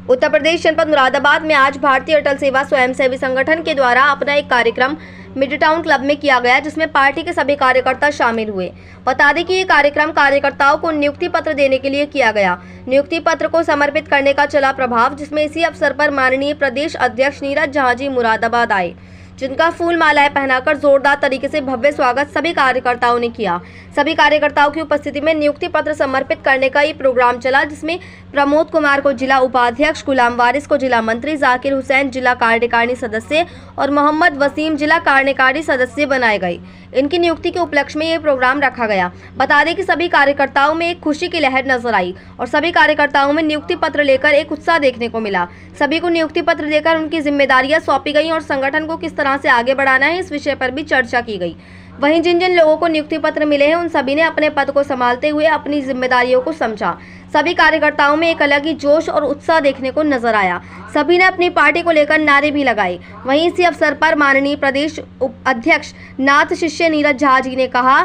उत्तर प्रदेश जनपद मुरादाबाद में आज भारतीय अटल सेवा स्वयंसेवी संगठन के द्वारा अपना एक कार्यक्रम मिड टाउन क्लब में किया गया, जिसमें पार्टी के सभी कार्यकर्ता शामिल हुए। बता दें कि ये कार्यक्रम कार्यकर्ताओं को नियुक्ति पत्र देने के लिए किया गया। नियुक्ति पत्र को समर्पित करने का चला प्रभाव, जिसमें इसी अवसर पर माननीय प्रदेश अध्यक्ष नीरज झा जी मुरादाबाद आए, जिनका फूल मालाएं पहनाकर जोरदार तरीके से भव्य स्वागत सभी कार्यकर्ताओं ने किया। सभी कार्यकर्ताओं की उपस्थिति में नियुक्ति पत्र समर्पित करने का ये प्रोग्राम चला, जिसमें प्रमोद कुमार को जिला उपाध्यक्ष, गुलाम वारिस को जिला मंत्री, जाकिर हुसैन जिला कार्यकारिणी सदस्य और मोहम्मद वसीम जिला कार्यकारिणी सदस्य बनाए गए। इनकी नियुक्ति के उपलक्ष्य में ये प्रोग्राम रखा गया। बता दें कि सभी कार्यकर्ताओं में एक खुशी की लहर नजर आई और सभी कार्यकर्ताओं में नियुक्ति पत्र लेकर एक उत्साह देखने को मिला। सभी को नियुक्ति पत्र देकर उनकी जिम्मेदारियां सौंपी गई और संगठन को किस तरह से आगे बढ़ाना है, इस विषय पर भी चर्चा की गई। वहीं जिन जिन लोगों को नियुक्ति पत्र मिले हैं, उन सभी ने अपने पद को संभालते हुए अपनी जिम्मेदारियों को समझा। सभी कार्यकर्ताओं में एक अलग ही जोश और उत्साह देखने को नजर आया। सभी ने अपनी पार्टी को लेकर नारे भी लगाए। वहीं इसी अवसर पर माननीय प्रदेश अध्यक्ष नाथ शिष्य नीरज झा जी ने कहा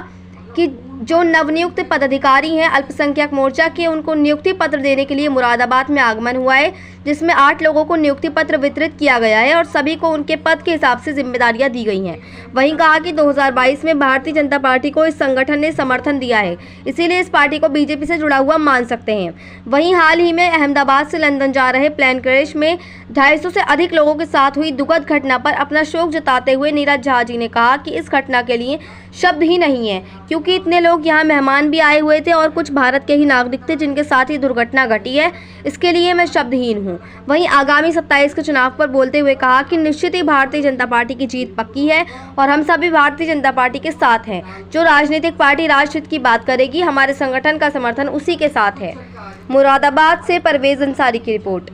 कि जो नवनियुक्त पदाधिकारी हैं अल्पसंख्यक मोर्चा के, उनको नियुक्ति पत्र देने के लिए मुरादाबाद में आगमन हुआ है, जिसमें 8 लोगों को नियुक्ति पत्र वितरित किया गया है और सभी को उनके पद के हिसाब से जिम्मेदारियां दी गई हैं। वहीं कहा कि 2022 में भारतीय जनता पार्टी को इस संगठन ने समर्थन दिया है, इसीलिए इस पार्टी को बीजेपी से जुड़ा हुआ मान सकते हैं। वहीं हाल ही में अहमदाबाद से लंदन जा रहे प्लेन क्रैश में 250 से अधिक लोगों के साथ हुई दुखद घटना पर अपना शोक जताते हुए नीरज झा जी ने कहा कि इस घटना के लिए शब्द ही नहीं है, क्योंकि इतने लोग यहाँ मेहमान भी आए हुए थे और कुछ भारत के ही नागरिक थे जिनके साथ ही दुर्घटना घटी है। इसके लिए मैं शब्दहीन हूँ। वहीं आगामी 27 के चुनाव पर बोलते हुए कहा कि निश्चित ही भारतीय जनता पार्टी की जीत पक्की है और हम सभी भारतीय जनता पार्टी के साथ हैं। जो राजनीतिक पार्टी राष्ट्रहित की बात करेगी, हमारे संगठन का समर्थन उसी के साथ है। मुरादाबाद से परवेज अंसारी की रिपोर्ट।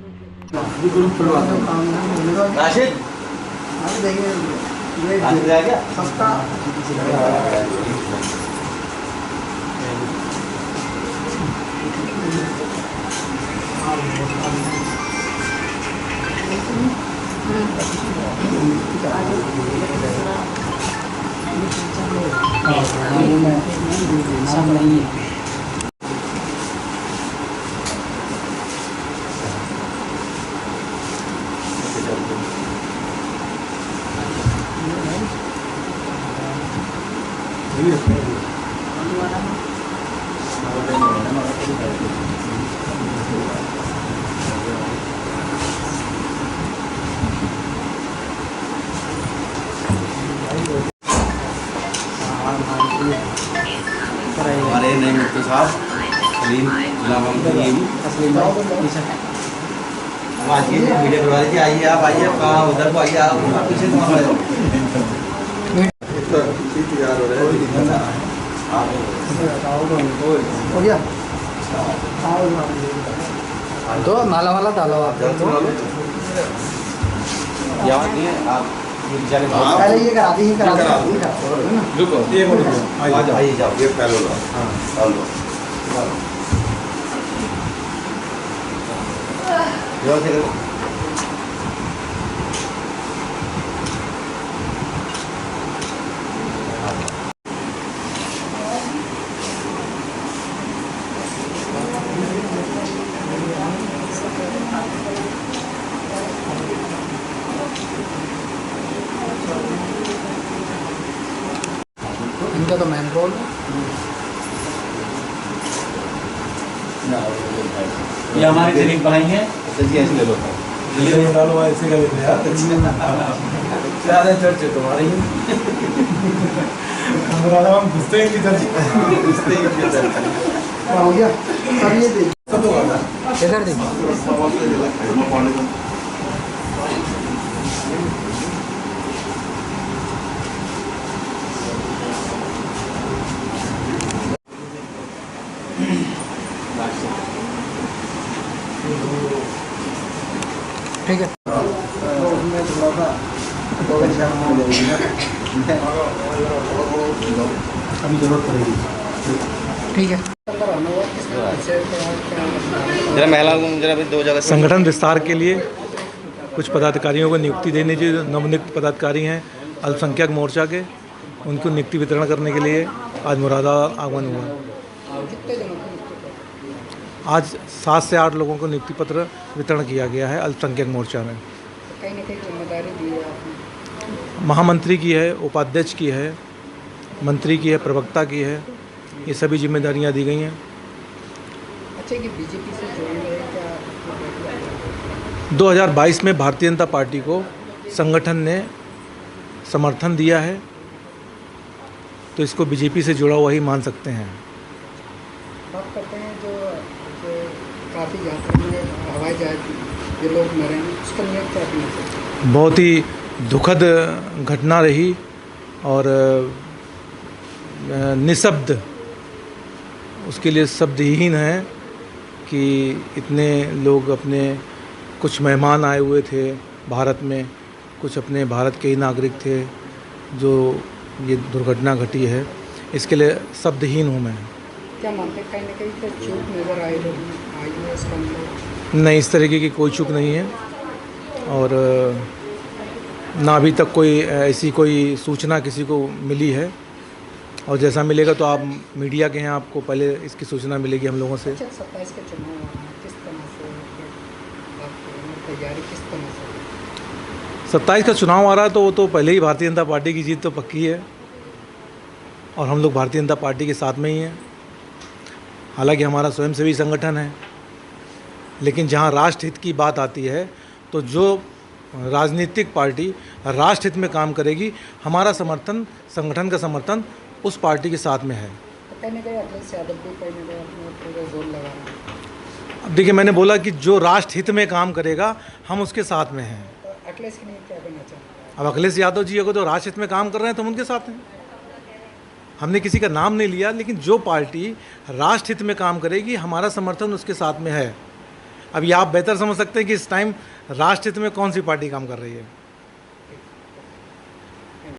हमारे नए मुफ्ती साहब सलीम जिला मंत्री आज की वीडियो करवा दीजिए। आइए आप, आइए कहाँ उधर को आइए आप, पीछे तो तो नाला वाला डालो आप, पहले ये करा दी, रुको आइए जाओ, ये पहले लो, हाँ लो इनका तो मेन रोल ये हमारी ट्रेनिंग पढ़ाई है, ऐसे ले लो, ये डालो ऐसे कर लेते यार, ज़्यादा चर्चे तुम्हारी हमारा हम घुसते हैं कि चर्चे घुसते हैं कि चर्चे हो गया सब। ये देखिए सब लोग इधर देखिए, ठीक है। अभी जरूरत पड़ेगी, ठीक है। जरा महिला जरा दो जगह संगठन विस्तार के लिए कुछ पदाधिकारियों को नियुक्ति देने जो नवनियुक्त पदाधिकारी हैं अल्पसंख्यक मोर्चा के, उनको नियुक्ति वितरण करने के लिए आज मुरादाबाद आगमन हुआ। आज 7 से 8 लोगों को नियुक्ति पत्र वितरण किया गया है अल्पसंख्यक मोर्चा में। कहीं ना कहीं जिम्मेदारी दी है आपने। महामंत्री की है, उपाध्यक्ष की है, मंत्री की है, प्रवक्ता की है, ये सभी जिम्मेदारियां दी गई हैं। अच्छा कि बीजेपी से जुड़े हैं क्या? 2022 में भारतीय जनता पार्टी को संगठन ने समर्थन दिया है, तो इसको बीजेपी से जुड़ा हुआ ही मान सकते हैं। बात करते हैं जो काफ़ी यात्रा में हवाई जहाज जो लोग मरे हैं उसका नियत क्या करना चाहिए? बहुत ही दुखद घटना रही और निशब्द, उसके लिए शब्दहीन है कि इतने लोग, अपने कुछ मेहमान आए हुए थे भारत में, कुछ अपने भारत के ही नागरिक थे, जो ये दुर्घटना घटी है, इसके लिए शब्दहीन हूँ मैं। क्या मानते हैं कहीं ना कहीं तो चूक नज़र आई है इसका मतलब? नहीं, इस तरीके की कोई चूक नहीं है और ना अभी तक कोई ऐसी कोई सूचना किसी को मिली है, और जैसा मिलेगा तो आप मीडिया के हैं, आपको पहले इसकी सूचना मिलेगी हम लोगों से। अच्छा 27 का चुनाव आ रहा है, किस तरह से आपकी तैयारी किस तरह से? 27 का चुनाव आ रहा है तो वो तो पहले ही भारतीय जनता पार्टी की जीत तो पक्की है और हम लोग भारतीय जनता पार्टी के साथ में ही हैं। हालांकि हमारा स्वयंसेवी संगठन है, लेकिन जहां राष्ट्र हित की बात आती है तो जो राजनीतिक पार्टी राष्ट्र हित में काम करेगी, हमारा समर्थन, संगठन का समर्थन उस पार्टी के साथ में है। तो कहीं ना कहीं अखिलेश यादव भी कहीं ना कहीं अपने पूरा जोर लगा रहे हैं। अब देखिए, मैंने बोला कि जो राष्ट्र हित में काम करेगा हम उसके साथ में हैं। तो अखिलेश के लिए क्या करना चाहते हैं? अब अखिलेश यादव जी अगर तो राष्ट्र हित में काम कर रहे हैं तो हम उनके साथ हैं। हमने किसी का नाम नहीं लिया, लेकिन जो पार्टी राष्ट्र हित में काम करेगी हमारा समर्थन उसके साथ में है। अब ये आप बेहतर समझ सकते हैं कि इस टाइम राष्ट्र हित में कौन सी पार्टी काम कर रही है।